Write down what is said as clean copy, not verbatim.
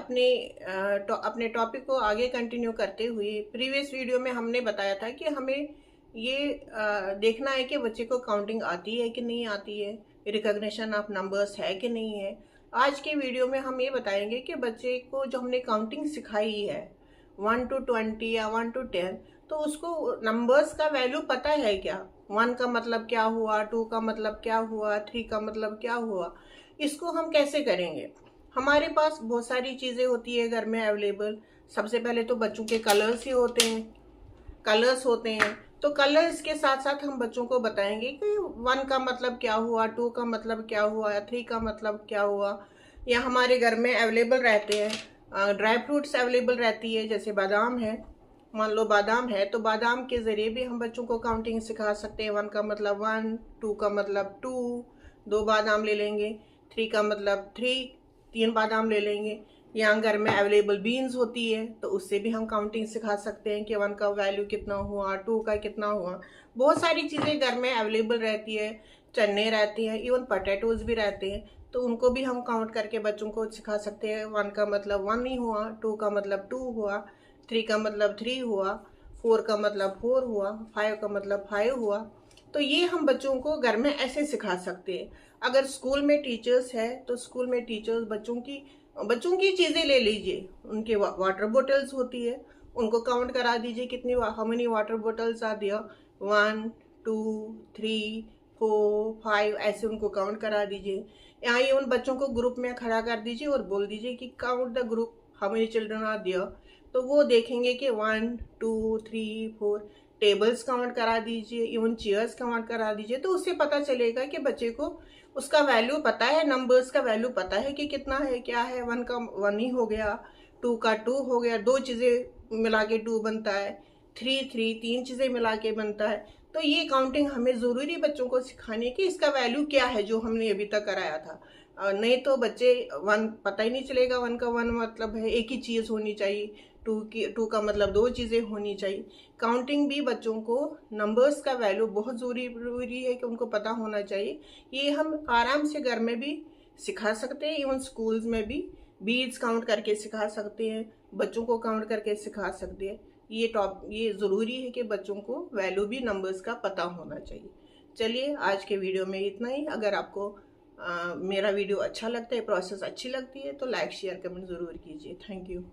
अपने टॉपिक को आगे कंटिन्यू करते हुए प्रीवियस वीडियो में हमने बताया था कि हमें ये देखना है कि बच्चे को काउंटिंग आती है कि नहीं आती है, रिकॉग्निशन ऑफ नंबर्स है कि नहीं है। आज के वीडियो में हम ये बताएंगे कि बच्चे को जो हमने काउंटिंग सिखाई है 1 to 20 या 1 to 10, तो उसको नंबर्स का वैल्यू पता है क्या। 1 का मतलब क्या हुआ, 2 का मतलब क्या हुआ, 3 का मतलब क्या हुआ। इसको हम कैसे करेंगे। हमारे पास बहुत सारी चीज़ें होती है घर में अवेलेबल। सबसे पहले तो बच्चों के कलर्स ही होते हैं, कलर्स होते हैं। तो कलर्स के साथ साथ हम बच्चों को बताएंगे कि 1 का मतलब क्या हुआ, 2 का मतलब क्या हुआ, 3 का मतलब क्या हुआ। या हमारे घर में अवेलेबल रहते हैं ड्राई फ्रूट्स अवेलेबल रहती है, जैसे बादाम है। मान लो बादाम है तो बादाम के ज़रिए भी हम बच्चों को काउंटिंग सिखा सकते हैं। 1 का मतलब 1, 2 का मतलब 2, 2 बादाम ले लेंगे। 3 का मतलब 3, 3 बादाम ले लेंगे। या घर में अवेलेबल बीन्स होती है तो उससे भी हम काउंटिंग सिखा सकते हैं कि 1 का वैल्यू कितना हुआ, 2 का कितना हुआ। बहुत सारी चीज़ें घर में अवेलेबल रहती है, चने रहती हैं, इवन पोटैटोज भी रहते हैं। तो उनको भी हम काउंट करके बच्चों को सिखा सकते हैं। 1 का मतलब 1 ही हुआ, 2 का मतलब 2 हुआ, 3 का मतलब 3 हुआ, 4 का मतलब 4 हुआ, 5 का मतलब 5 हुआ। तो ये हम बच्चों को घर में ऐसे सिखा सकते हैं। अगर स्कूल में टीचर्स है तो स्कूल में टीचर्स बच्चों की चीज़ें ले लीजिए। उनके वाटर बोटल्स होती है, उनको काउंट करा दीजिए कितनी, how many water bottles are there, 1, 2, 3, 4, 5, ऐसे उनको काउंट करा दीजिए। यहाँ ही उन बच्चों को ग्रुप में खड़ा कर दीजिए और बोल दीजिए कि count the group, how many children are there. तो वो देखेंगे कि 1, 2, 3, 4। टेबल्स काउंट करा दीजिए, इवन चेयर्स काउंट करा दीजिए। तो उससे पता चलेगा कि बच्चे को उसका वैल्यू पता है, नंबर्स का वैल्यू पता है कि कितना है, क्या है। 1 का 1 ही हो गया, 2 का 2 हो गया, 2 चीज़ें मिला के 2 बनता है, 3, 3, 3 चीज़ें मिला के बनता है। तो ये काउंटिंग हमें ज़रूरी बच्चों को सिखाने की, इसका वैल्यू क्या है जो हमने अभी तक कराया था। नहीं तो बच्चे 1 पता ही नहीं चलेगा। 1 का 1 मतलब है एक ही चीज़ होनी चाहिए, 2 का मतलब 2 चीज़ें होनी चाहिए। काउंटिंग भी बच्चों को नंबर्स का वैल्यू बहुत ज़रूरी है कि उनको पता होना चाहिए। ये हम आराम से घर में भी सिखा सकते हैं, इवन स्कूल्स में भी बीड्स काउंट करके सिखा सकते हैं, बच्चों को काउंट करके सिखा सकते हैं। ये ज़रूरी है कि बच्चों को वैल्यू भी नंबर्स का पता होना चाहिए। चलिए आज के वीडियो में इतना ही। अगर आपको मेरा वीडियो अच्छा लगता है, प्रोसेस अच्छी लगती है, तो लाइक शेयर कमेंट ज़रूर कीजिए। Thank you.